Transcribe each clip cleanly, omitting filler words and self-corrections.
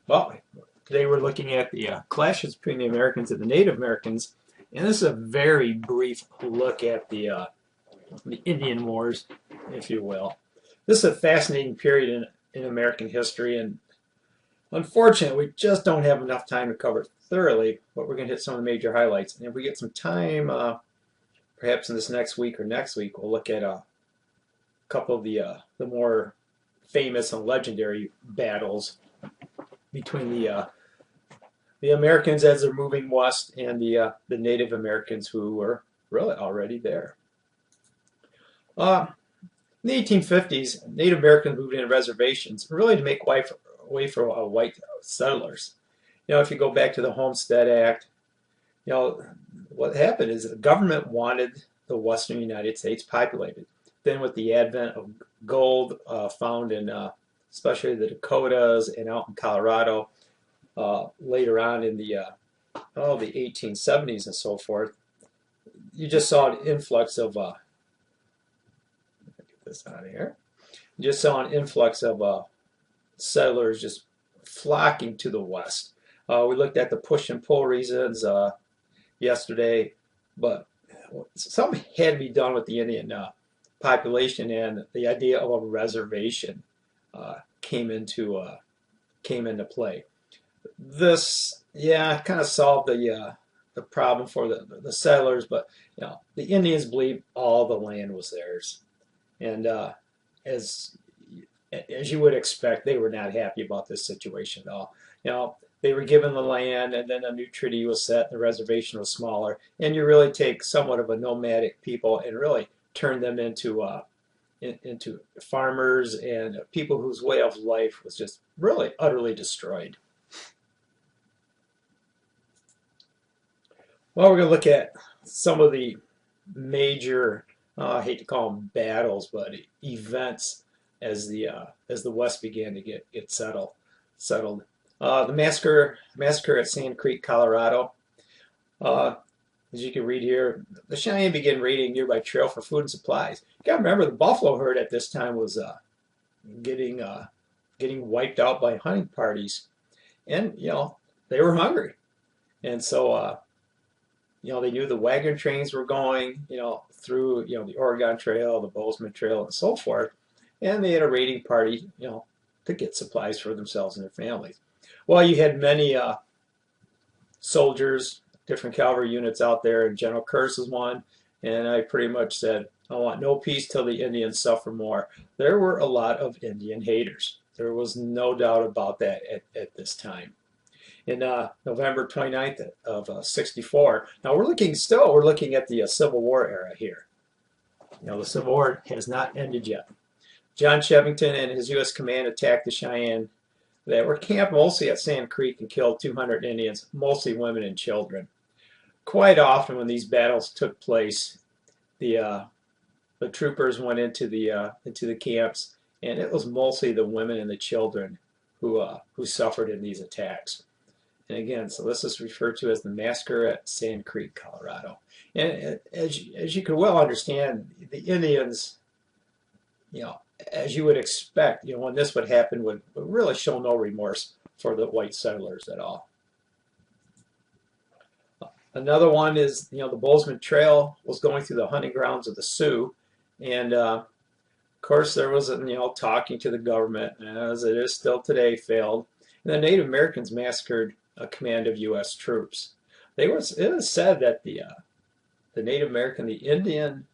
Well, today we're looking at the clashes between the Americans and the Native Americans, and this is a very brief look at the Indian Wars, if you will. This is a fascinating period in American history, and unfortunately, we just don't have enough time to cover it thoroughly, but we're going to hit some of the major highlights. And if we get some time, perhaps in this next week or next week, we'll look at a couple of the more famous and legendary battles between the Americans as they're moving west and the Native Americans who were really already there. In the 1850s, Native Americans moved into reservations really to make way for white settlers. If you go back to the Homestead Act, what happened is the government wanted the western United States populated. Then with the advent of gold found in especially the Dakotas and out in Colorado, later on in the 1870s and so forth, you just saw an influx of get this out of here. You just saw an influx of settlers just flocking to the west. We looked at the push and pull reasons yesterday, but something had to be done with the Indian population, and the idea of a reservation came into play. This, kind of solved the problem for the settlers, but the Indians believed all the land was theirs, and as you would expect, they were not happy about this situation at all. They were given the land, and then a new treaty was set. The reservation was smaller, and you really take somewhat of a nomadic people and really turn them into farmers and people whose way of life was just really utterly destroyed. Well, we're going to look at some of the major, I hate to call them battles, but events as the West began to get settled. The massacre at Sand Creek, Colorado. As you can read here, the Cheyenne began raiding a nearby trail for food and supplies. You got to remember, the buffalo herd at this time was getting wiped out by hunting parties, and they were hungry, and so they knew the wagon trains were going through the Oregon Trail, the Bozeman Trail, and so forth, and they had a raiding party to get supplies for themselves and their families. Well, you had many soldiers, different cavalry units out there, and General Curtis was one, and I pretty much said, I want no peace till the Indians suffer more. There were a lot of Indian haters. There was no doubt about that at this time. In November 29th of 64, now we're looking at the Civil War era here. The Civil War has not ended yet. John Chevington and his U.S. command attacked the Cheyenne that were camped mostly at Sand Creek and killed 200 Indians, mostly women and children. Quite often when these battles took place, the troopers went into the camps, and it was mostly the women and the children who suffered in these attacks. And again, so this is referred to as the Massacre at Sand Creek, Colorado. And as you can well understand, the Indians, as you would expect, when this would happen, would really show no remorse for the white settlers at all. Another one is, the Bozeman Trail was going through the hunting grounds of the Sioux, and of course there was talking to the government, as it is still today, failed. And the Native Americans massacred a command of U.S. troops. It was said that the Native American, the Indian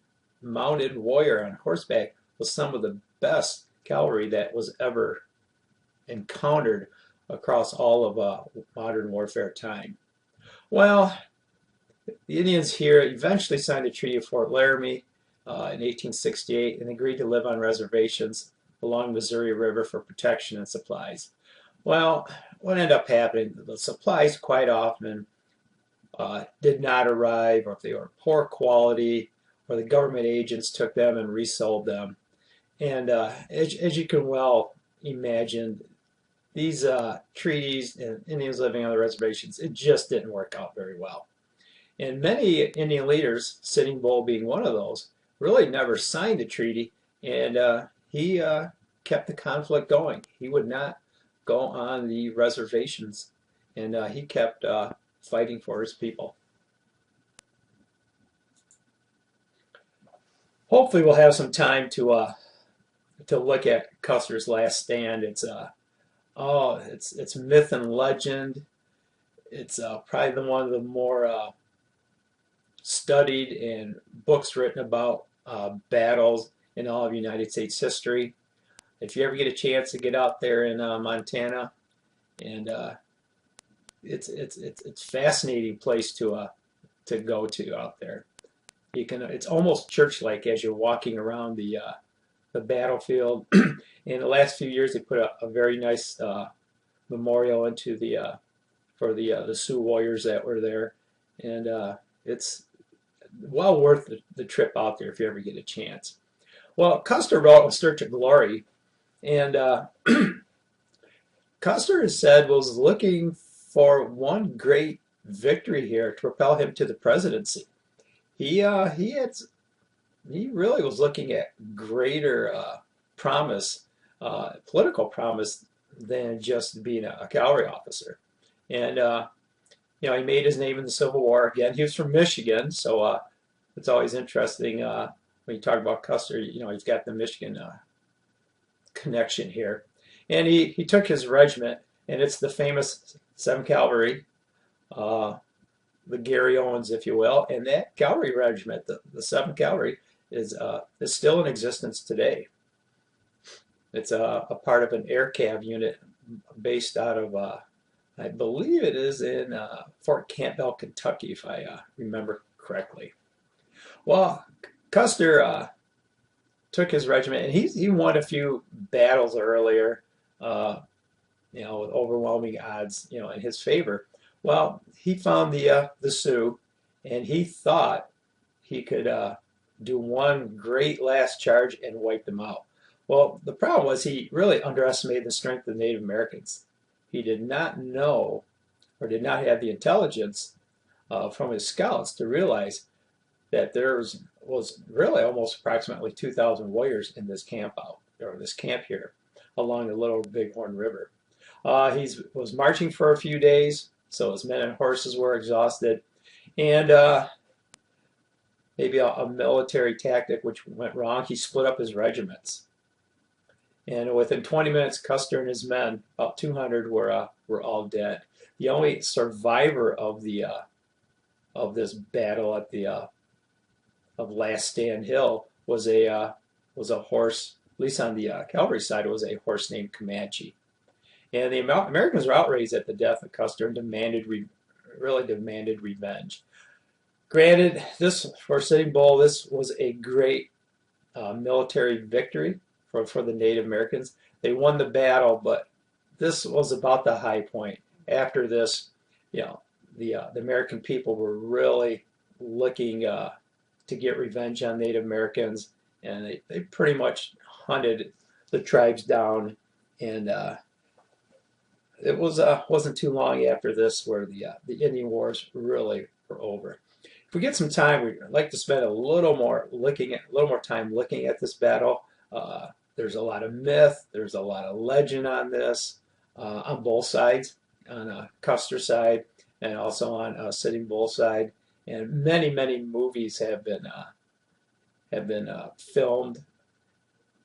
mounted warrior on horseback, was some of the best cavalry that was ever encountered across all of modern warfare time. Well, the Indians here eventually signed the Treaty of Fort Laramie in 1868 and agreed to live on reservations along the Missouri River for protection and supplies. Well, what ended up happening, the supplies quite often did not arrive, or if they were poor quality, or the government agents took them and resold them. And as you can well imagine, these treaties and Indians living on the reservations, it just didn't work out very well. And many Indian leaders, Sitting Bull being one of those, really never signed the treaty, and he kept the conflict going. He would not go on the reservations, and he kept fighting for his people. Hopefully, we'll have some time to look at Custer's Last Stand. It's myth and legend. It's probably one of the more studied and books written about battles in all of United States history. If you ever get a chance to get out there in Montana, and it's a fascinating place to go to out there. It's almost church-like as you're walking around the battlefield. In the last few years, they put a very nice memorial into for the Sioux warriors that were there, and it's well worth the trip out there if you ever get a chance. Well, Custer wrote *A Search of Glory*, and Custer is said was looking for one great victory here to propel him to the presidency. He really was looking at greater promise, political promise, than just being a cavalry officer. And he made his name in the Civil War. Again, he was from Michigan, so it's always interesting when you talk about Custer. He's got the Michigan connection here. And he took his regiment, and it's the famous 7th Cavalry, the Gary Owens, if you will, and that cavalry regiment, the 7th Cavalry, is still in existence today. It's a part of an air cav unit based out of, I believe it is in Fort Campbell, Kentucky, if I remember correctly. Well, Custer took his regiment, and he won a few battles earlier, with overwhelming odds, in his favor. Well, he found the Sioux, and he thought he could do one great last charge and wipe them out. Well, the problem was he really underestimated the strength of the Native Americans. He did not know, or did not have the intelligence from his scouts to realize that there was really almost approximately 2,000 warriors in this camp here along the Little Bighorn River. He was marching for a few days, so his men and horses were exhausted, and maybe a military tactic which went wrong, he split up his regiments. And within 20 minutes, Custer and his men, about 200, were all dead. The only survivor of this battle at of Last Stand Hill was a horse. At least on the cavalry side, it was a horse named Comanche. And the Americans were outraged at the death of Custer and really demanded revenge. Granted, for Sitting Bull, this was a great military victory for the Native Americans. They won the battle, but this was about the high point. After this, the American people were really looking to get revenge on Native Americans, and they pretty much hunted the tribes down, and it wasn't too long after this where the Indian Wars really were over. If we get some time, we'd like to spend a little more time looking at this battle. There's a lot of myth, there's a lot of legend on this, on both sides, on Custer's side and also on Sitting Bull's side. And many, many movies have been filmed.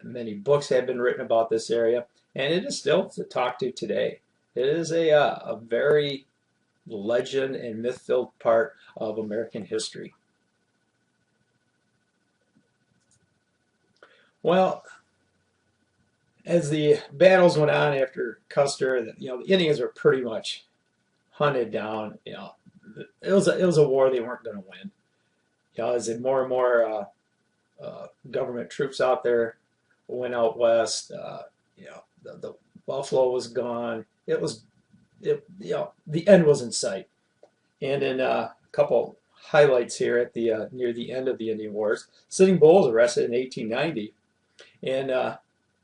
Many books have been written about this area, and it is still to talk to today. It is a very legend and myth-filled part of American history. Well, as the battles went on after Custer, the Indians were pretty much hunted down. It was a war they weren't going to win. As more and more government troops out there went out west, the buffalo was gone. The end was in sight. And in a couple highlights here at the near the end of the Indian Wars, Sitting Bull was arrested in 1890, and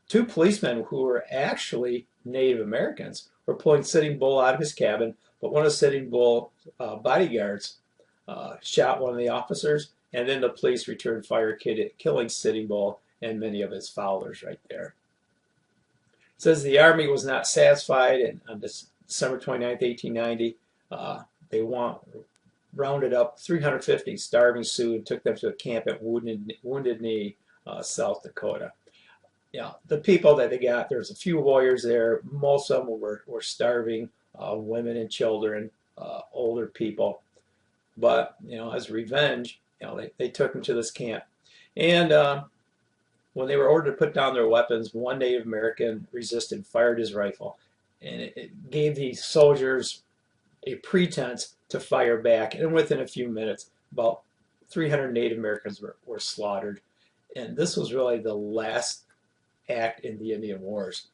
two policemen who were actually Native Americans were pulling Sitting Bull out of his cabin, but one of Sitting Bull's bodyguards shot one of the officers, and then the police returned fire, killing Sitting Bull and many of his followers right there. says the Army was not satisfied, and on December 29th, 1890, they rounded up 350 starving Sioux and took them to a camp at Wounded Knee, South Dakota. The people that they got, there's a few warriors there. Most of them were starving, women and children, older people. But, as revenge, they took them to this camp. And when they were ordered to put down their weapons, one Native American resisted, fired his rifle. And it gave the soldiers a pretense to fire back. And within a few minutes, about 300 Native Americans were slaughtered. And this was really the last act in the Indian Wars.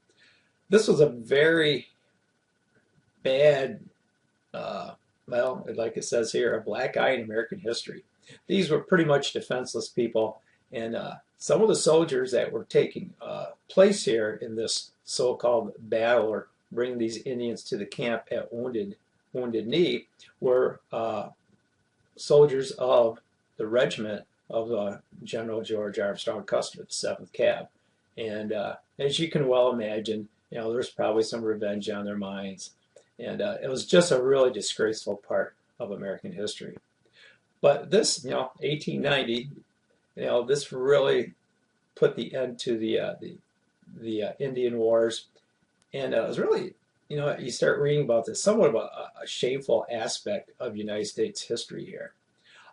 This was a very bad, well, like it says here, a black eye in American history. These were pretty much defenseless people, and some of the soldiers that were taking place here in this so-called battle, or bringing these Indians to the camp at Wounded Knee, were soldiers of the regiment of General George Armstrong Custer, the 7th Cav. And as you can well imagine, there's probably some revenge on their minds. And it was just a really disgraceful part of American history. But this, 1890, this really put the end to the Indian Wars. And it was really, you start reading about this, somewhat of a shameful aspect of United States history here.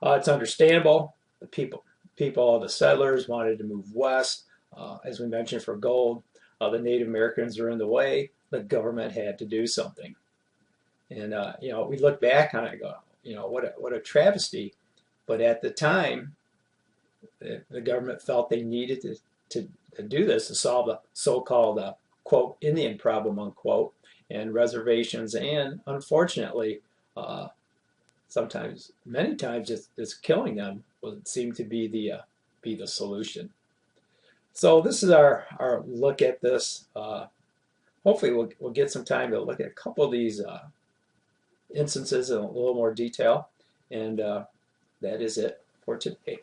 It's understandable. The people, the settlers wanted to move west, as we mentioned, for gold. The Native Americans were in the way. The government had to do something. And, we look back on it and go, what a travesty. But at the time, the government felt they needed to do this to solve the so-called, quote, Indian problem, unquote, and reservations. And unfortunately, sometimes, many times, just killing them would seem to be the solution. So this is our look at this. Hopefully we'll get some time to look at a couple of these instances in a little more detail. And that is it for today.